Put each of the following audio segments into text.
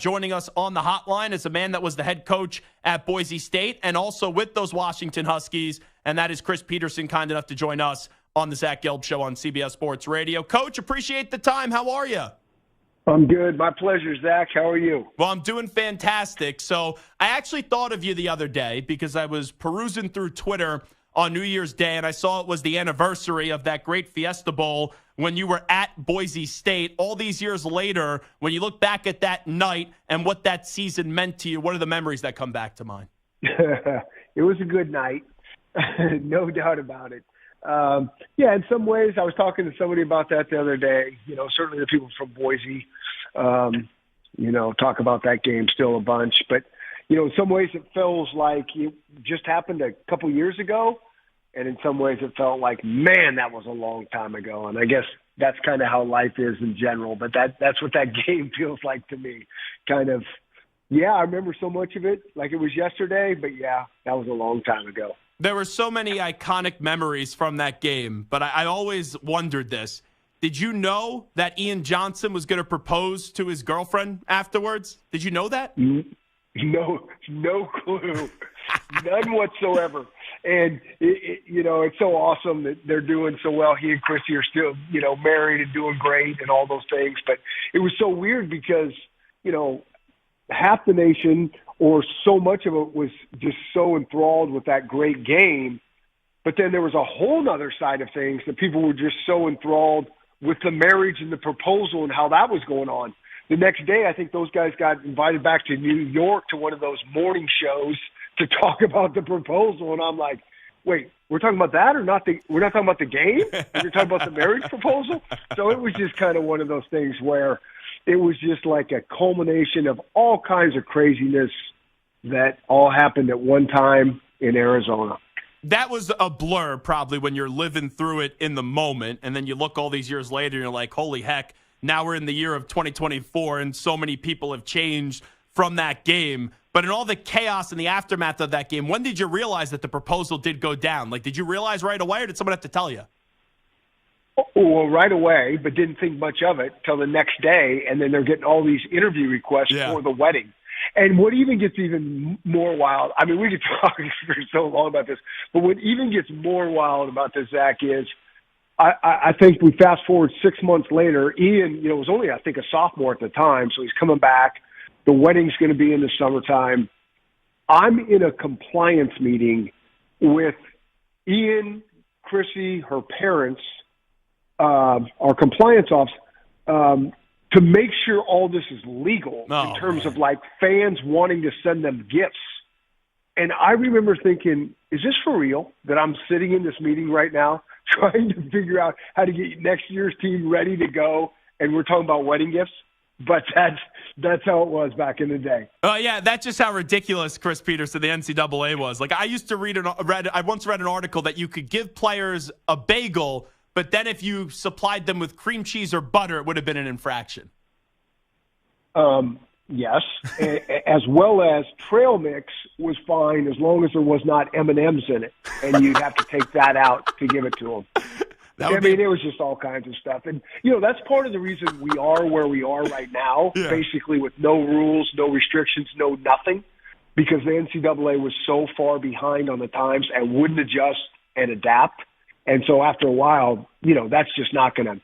Joining us on the hotline is a man that was the head coach at Boise State and also with those Washington Huskies, and that is Chris Petersen, kind enough to join us on the Zach Gelb Show on CBS Sports Radio. Coach, appreciate the time. How are you? I'm good. My pleasure, Zach. How are you? Well, I'm doing fantastic. So I actually thought of you the other day because I was perusing through Twitter on New Year's Day, and I saw it was the anniversary of that great Fiesta Bowl when you were at Boise State. All these years later, when you look back at that night and what that season meant to you, what are the memories that come back to mind? It was a good night, no doubt about it. Yeah, in some ways, I was talking to somebody about that the other day. Certainly the people from Boise, talk about that game still a bunch. But, in some ways it feels like it just happened a couple years ago. And in some ways it felt like, man, that was a long time ago. And I guess that's kind of how life is in general. But that's what that game feels like to me. Kind of, yeah, I remember so much of it like it was yesterday. But, yeah, that was a long time ago. There were so many iconic memories from that game, but I always wondered this. Did you know that Ian Johnson was going to propose to his girlfriend afterwards? Did you know that? No clue. None whatsoever. And, it's so awesome that they're doing so well. He and Chrissy are still, married and doing great and all those things. But it was so weird because, half the nation or so much of it was just so enthralled with that great game. But then there was a whole other side of things that people were just so enthralled with the marriage and the proposal and how that was going on. The next day, I think those guys got invited back to New York to one of those morning shows to talk about the proposal. And I'm like, wait, we're talking about that or not? We're not talking about the game? We're talking about the marriage proposal? So it was just kind of one of those things where it was just like a culmination of all kinds of craziness that all happened at one time in Arizona. That was a blur probably when you're living through it in the moment, and then you look all these years later and you're like, holy heck, now we're in the year of 2024 and so many people have changed from that game. But in all the chaos and the aftermath of that game, when did you realize that the proposal did go down? Like, did you realize right away or did someone have to tell you? Well, right away, but didn't think much of it till the next day, and then they're getting all these interview requests for the wedding. And what even gets even more wild, I mean, we could talk for so long about this, but what even gets more wild about this, Zach, is I think we fast forward 6 months later. Ian, was only, I think, a sophomore at the time, so he's coming back. The wedding's going to be in the summertime. I'm in a compliance meeting with Ian, Chrissy, her parents, our compliance office, to make sure all this is legal in terms of like fans wanting to send them gifts. And I remember thinking, is this for real that I'm sitting in this meeting right now trying to figure out how to get next year's team ready to go, and we're talking about wedding gifts? But that's how it was back in the day. Yeah, that's just how ridiculous Chris Petersen, the NCAA, was. Like, I used to I once read an article that you could give players a bagel, but then if you supplied them with cream cheese or butter, it would have been an infraction. Yes, as well as trail mix was fine as long as there was not M&Ms in it, and you'd have to take that out to give it to them. It was just all kinds of stuff. And, that's part of the reason we are where we are right now, basically with no rules, no restrictions, no nothing, because the NCAA was so far behind on the times and wouldn't adjust and adapt. And so after a while, that's just not gonna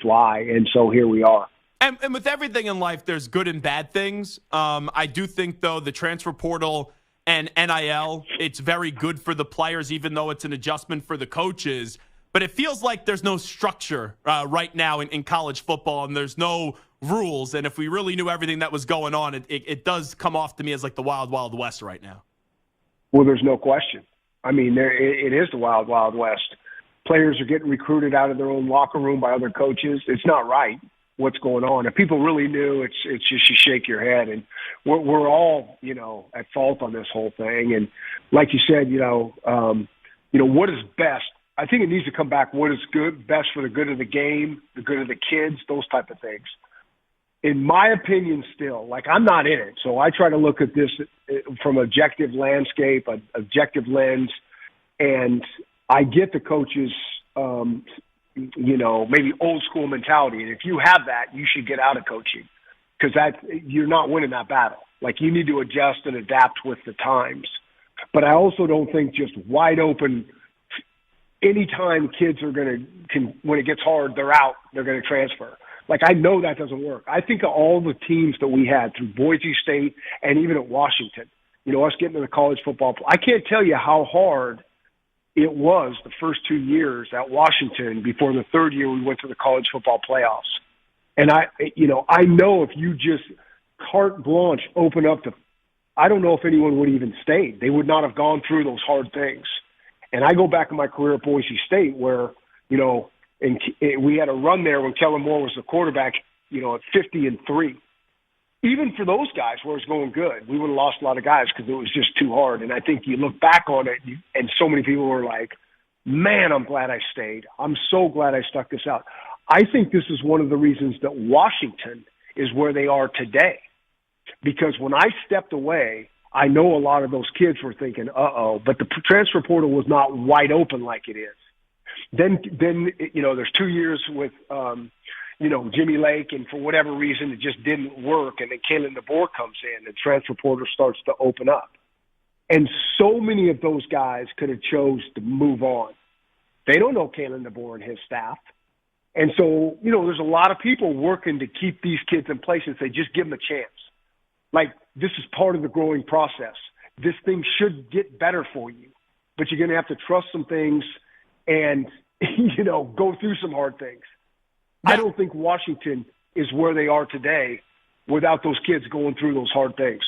fly. And so here we are. And with everything in life, there's good and bad things. I do think, though, the transfer portal and NIL, it's very good for the players, even though it's an adjustment for the coaches. But it feels like there's no structure right now in college football, and there's no rules. And if we really knew everything that was going on, it does come off to me as like the wild, wild west right now. Well, there's no question. I mean, it is the wild, wild west. Players are getting recruited out of their own locker room by other coaches. It's not right what's going on. If people really knew, it's just you shake your head. And we're all, at fault on this whole thing. And like you said, what is best? I think it needs to come back. What is best for the good of the game, the good of the kids, those type of things. In my opinion, still, like I'm not in it, so I try to look at this from objective landscape, an objective lens, and I get the coaches, maybe old school mentality. And if you have that, you should get out of coaching. because you're not winning that battle. Like, you need to adjust and adapt with the times. But I also don't think just wide open, anytime kids are when it gets hard, they're out, they're going to transfer. Like, I know that doesn't work. I think of all the teams that we had through Boise State and even at Washington, us getting to the college football. I can't tell you how hard it was the first 2 years at Washington before the third year we went to the college football playoffs. And I know if you just carte blanche open up I don't know if anyone would even stay. They would not have gone through those hard things. And I go back in my career at Boise State where, and we had a run there when Kellen Moore was the quarterback, at 50-3. Even for those guys where it was going good, we would have lost a lot of guys because it was just too hard. And I think you look back on it, and so many people were like, man, I'm glad I stayed. I'm so glad I stuck this out. I think this is one of the reasons that Washington is where they are today. Because when I stepped away, I know a lot of those kids were thinking, but the transfer portal was not wide open like it is. Then there's 2 years with, Jimmy Lake, and for whatever reason, it just didn't work. And then Kalen DeBoer comes in, and transfer portal starts to open up. And so many of those guys could have chose to move on. They don't know Kalen DeBoer and his staff. And so, there's a lot of people working to keep these kids in place and say, just give them a chance. Like, this is part of the growing process. This thing should get better for you, but you're going to have to trust some things and, go through some hard things. I don't think Washington is where they are today without those kids going through those hard things.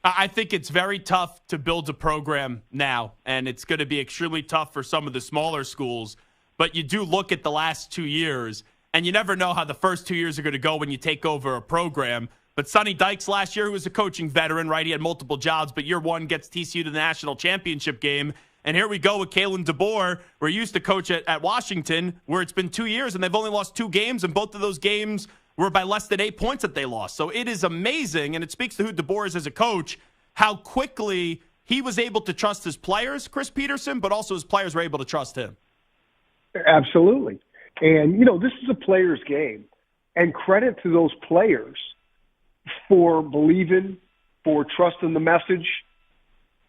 I think it's very tough to build a program now, and it's going to be extremely tough for some of the smaller schools. But you do look at the last 2 years, and you never know how the first 2 years are going to go when you take over a program. But Sonny Dykes last year, who was a coaching veteran, right? He had multiple jobs, but year one gets TCU to the national championship game. And here we go with Kalen DeBoer, where he used to coach at Washington, where it's been 2 years, and they've only lost 2 games, and both of those games were by less than 8 points that they lost. So it is amazing, and it speaks to who DeBoer is as a coach, how quickly he was able to trust his players, Chris Petersen, but also his players were able to trust him. Absolutely. And, this is a player's game. And credit to those players for believing, for trusting the message.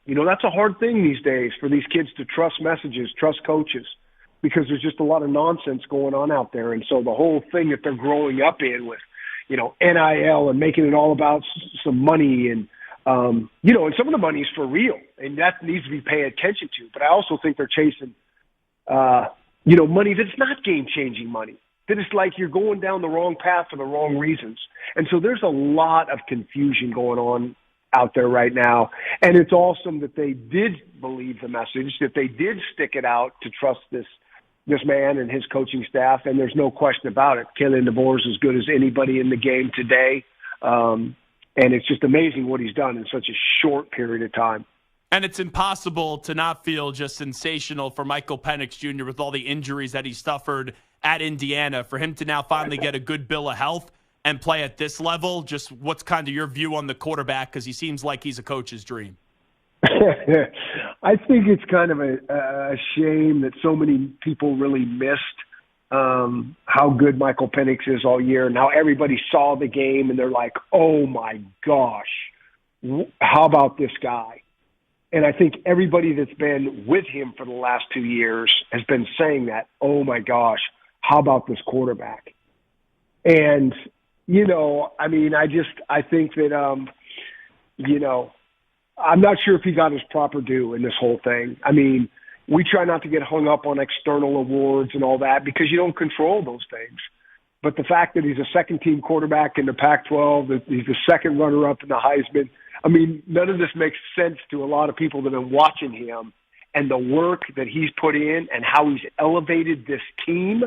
That's a hard thing these days for these kids to trust messages, trust coaches, because there's just a lot of nonsense going on out there. And so the whole thing that they're growing up in with, NIL and making it all about some money and, and some of the money is for real and that needs to be paid attention to. But I also think they're chasing, money that's not game-changing money. That it's like you're going down the wrong path for the wrong reasons. And so there's a lot of confusion going on out there right now. And it's awesome that they did believe the message, that they did stick it out to trust this man and his coaching staff. And there's no question about it. Kalen DeBoer is as good as anybody in the game today. And it's just amazing what he's done in such a short period of time. And it's impossible to not feel just sensational for Michael Penix Jr. with all the injuries that he suffered at Indiana. For him to now finally get a good bill of health and play at this level, just what's kind of your view on the quarterback? Because he seems like he's a coach's dream. I think it's kind of a shame that so many people really missed how good Michael Penix is all year. Now everybody saw the game and they're like, oh my gosh, how about this guy? And I think everybody that's been with him for the last 2 years has been saying that, oh my gosh, how about this quarterback? And, I think that, I'm not sure if he got his proper due in this whole thing. I mean, we try not to get hung up on external awards and all that because you don't control those things. But the fact that he's a second-team quarterback in the Pac-12, that he's the second runner-up in the Heisman, none of this makes sense to a lot of people that have been watching him and the work that he's put in and how he's elevated this team.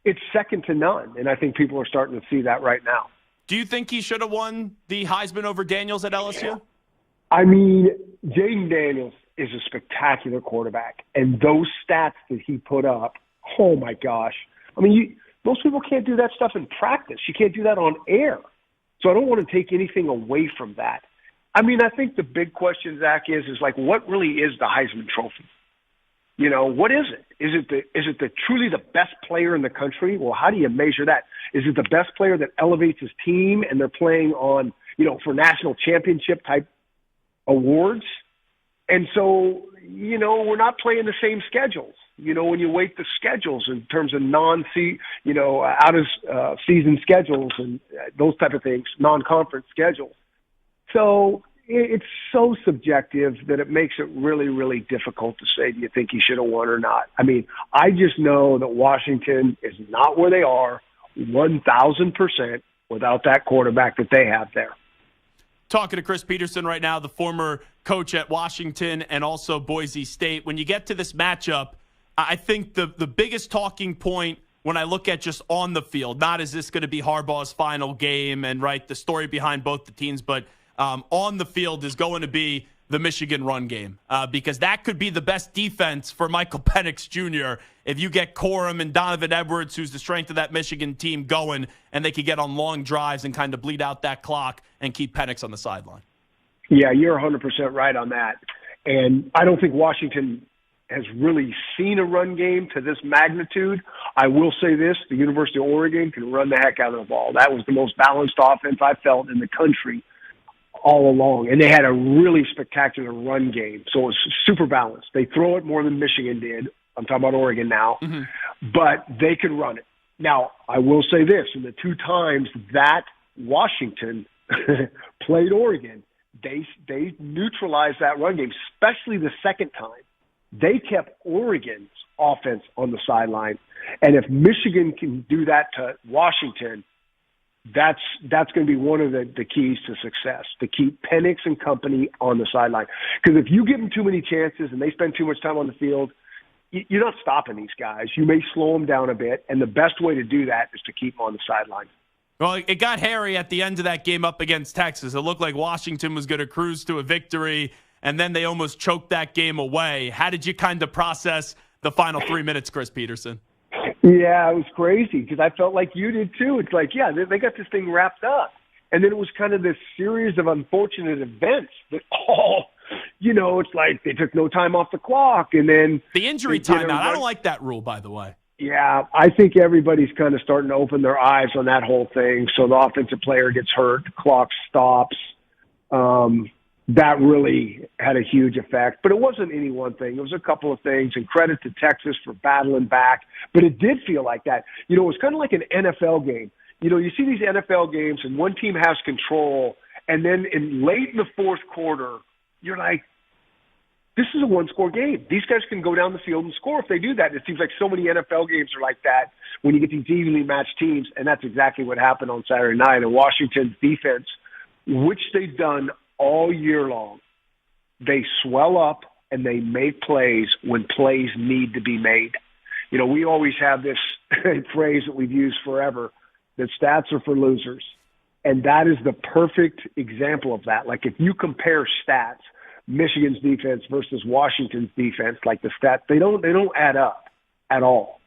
It's second to none, and I think people are starting to see that right now. Do you think he should have won the Heisman over Daniels at LSU? Jaden Daniels is a spectacular quarterback, and those stats that he put up, oh my gosh. Most people can't do that stuff in practice. You can't do that on air. So I don't want to take anything away from that. I think the big question, Zach, is like, what really is the Heisman Trophy? What is it? Is it the truly the best player in the country? Well, how do you measure that? Is it the best player that elevates his team and they're playing on, for national championship type awards? And so, we're not playing the same schedules. When you weight the schedules in terms of out of season schedules and those type of things, non-conference schedules. So it's so subjective that it makes it really, really difficult to say, do you think he should have won or not? I mean, I just know that Washington is not where they are 1,000% without that quarterback that they have there. Talking to Chris Petersen right now, the former coach at Washington and also Boise State. When you get to this matchup, I think the biggest talking point when I look at just on the field, not is this going to be Harbaugh's final game and the story behind both the teams, but on the field is going to be the Michigan run game because that could be the best defense for Michael Penix Jr. if you get Corum and Donovan Edwards, who's the strength of that Michigan team, going, and they could get on long drives and kind of bleed out that clock and keep Penix on the sideline. Yeah, you're 100% right on that. And I don't think Washington has really seen a run game to this magnitude. I will say this, the University of Oregon can run the heck out of the ball. That was the most balanced offense I felt in the country all along. And they had a really spectacular run game. So it was super balanced. They throw it more than Michigan did. I'm talking about Oregon now. Mm-hmm. But they could run it. Now, I will say this, in the two times that Washington played Oregon, they neutralized that run game, especially the second time. They kept Oregon's offense on the sideline. And if Michigan can do that to Washington, that's going to be one of the keys to success, to keep Penix and company on the sideline. Because if you give them too many chances and they spend too much time on the field, you're not stopping these guys. You may slow them down a bit, and the best way to do that is to keep them on the sideline. Well, it got hairy at the end of that game up against Texas. It looked like Washington was going to cruise to a victory, and then they almost choked that game away. How did you kind of process the final 3 minutes, Chris Petersen? Yeah, it was crazy because I felt like you did too. It's like, yeah, they got this thing wrapped up. And then it was kind of this series of unfortunate events that all, it's like they took no time off the clock. And then the injury timeout. I don't like that rule, by the way. Yeah, I think everybody's kind of starting to open their eyes on that whole thing. So the offensive player gets hurt, the clock stops. That really had a huge effect. But it wasn't any one thing. It was a couple of things, and credit to Texas for battling back. But it did feel like that. It was kind of like an NFL game. You see these NFL games, and one team has control, and then late in the fourth quarter, you're like, this is a one-score game. These guys can go down the field and score if they do that. It seems like so many NFL games are like that when you get these evenly matched teams, and that's exactly what happened on Saturday night. And Washington's defense, which they've done all year long, they swell up and they make plays when plays need to be made. We always have this phrase that we've used forever, that stats are for losers. And that is the perfect example of that. Like if you compare stats, Michigan's defense versus Washington's defense, like the stats, they don't add up at all.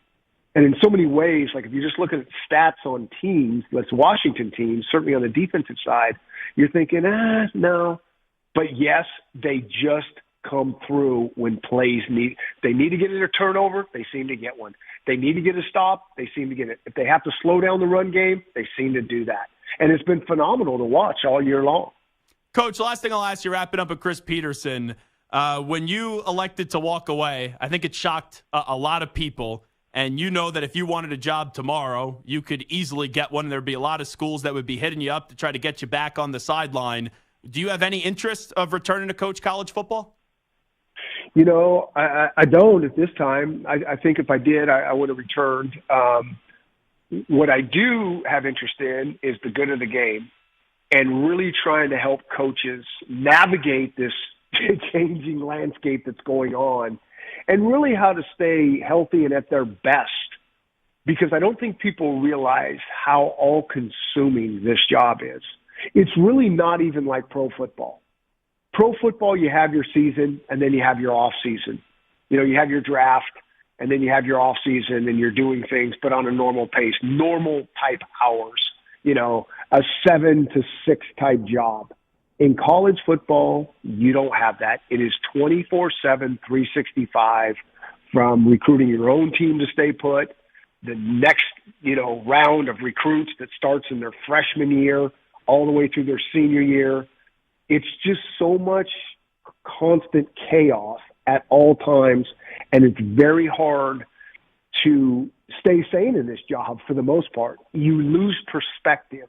And in so many ways, like if you just look at stats on teams, that's Washington teams, certainly on the defensive side, you're thinking, no. But yes, they just come through when plays need. They need to get a turnover, they seem to get one. They need to get a stop, they seem to get it. If they have to slow down the run game, they seem to do that. And it's been phenomenal to watch all year long. Coach, last thing I'll ask you, wrapping up with Chris Petersen, when you elected to walk away, I think it shocked a lot of people. And you know that if you wanted a job tomorrow, you could easily get one. There'd be a lot of schools that would be hitting you up to try to get you back on the sideline. Do you have any interest of returning to coach college football? I don't at this time. I think if I did, I would have returned. What I do have interest in is the good of the game and really trying to help coaches navigate this changing landscape that's going on, and really how to stay healthy and at their best, because I don't think people realize how all-consuming this job is. It's really not even like pro football. Pro football, you have your season, and then you have your off-season. You have your draft, and then you have your off-season, and you're doing things, but on a normal pace, normal-type hours, a 7 to 6 type job. In college football, you don't have that. It is 24/7, 365, from recruiting your own team to stay put, the next, round of recruits that starts in their freshman year all the way through their senior year. It's just so much constant chaos at all times, and it's very hard to stay sane in this job for the most part. You lose perspective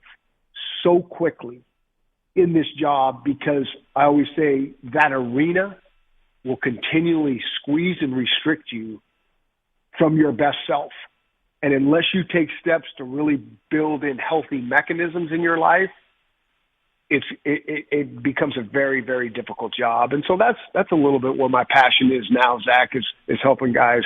so quickly in this job because I always say that arena will continually squeeze and restrict you from your best self. And unless you take steps to really build in healthy mechanisms in your life, it becomes a very, very difficult job. And so that's a little bit where my passion is now, Zach, is helping guys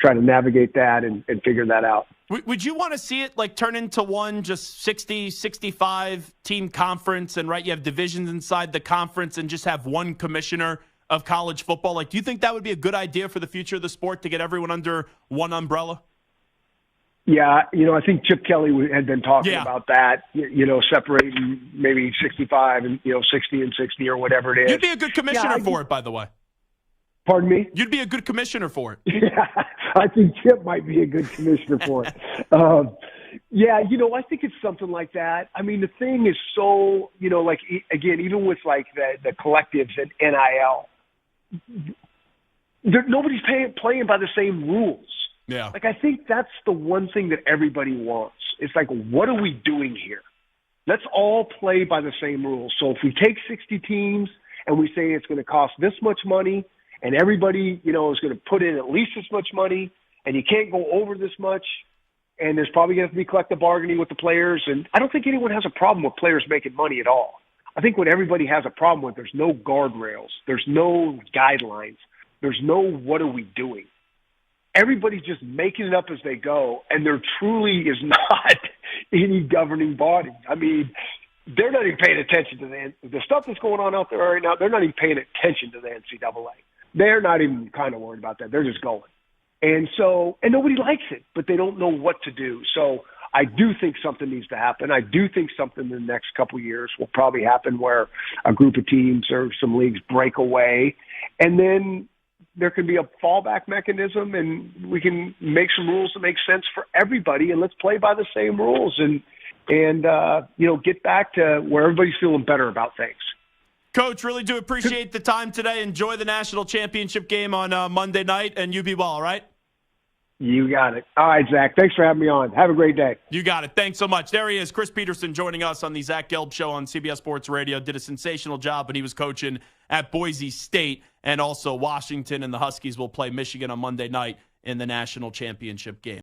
try to navigate that and figure that out. Would you want to see it turn into one just 60, 65 team conference and you have divisions inside the conference and just have one commissioner of college football? Do you think that would be a good idea for the future of the sport to get everyone under one umbrella? Yeah, I think Chip Kelly had been talking about that, separating maybe 65 and, 60 and 60 or whatever it is. You'd be a good commissioner for it, by the way. Pardon me? You'd be a good commissioner for it. Yeah, I think Chip might be a good commissioner for it. I think it's something like that. I mean, the thing is so, again, even with the collectives and NIL, nobody's playing by the same rules. Yeah. I think that's the one thing that everybody wants. It's what are we doing here? Let's all play by the same rules. So if we take 60 teams and we say it's going to cost this much money and everybody, is going to put in at least this much money and you can't go over this much and there's probably going to have to be collective bargaining with the players. And I don't think anyone has a problem with players making money at all. I think what everybody has a problem with, there's no guardrails. There's no guidelines. There's no what are we doing. Everybody's just making it up as they go, and there truly is not any governing body. I mean, they're not even paying attention to the stuff that's going on out there right now. They're not even paying attention to the NCAA. They're not even kind of worried about that. They're just going. And nobody likes it, but they don't know what to do. So I do think something needs to happen. I do think something in the next couple of years will probably happen where a group of teams or some leagues break away, and then there can be a fallback mechanism and we can make some rules that make sense for everybody, and let's play by the same rules and get back to where everybody's feeling better about things. Coach, really do appreciate the time today. Enjoy the national championship game on Monday night, and you be well, all right? You got it. All right, Zach. Thanks for having me on. Have a great day. You got it. Thanks so much. There he is, Chris Petersen, joining us on the Zach Gelb Show on CBS Sports Radio. Did a sensational job when he was coaching at Boise State, and also Washington, and the Huskies will play Michigan on Monday night in the national championship game.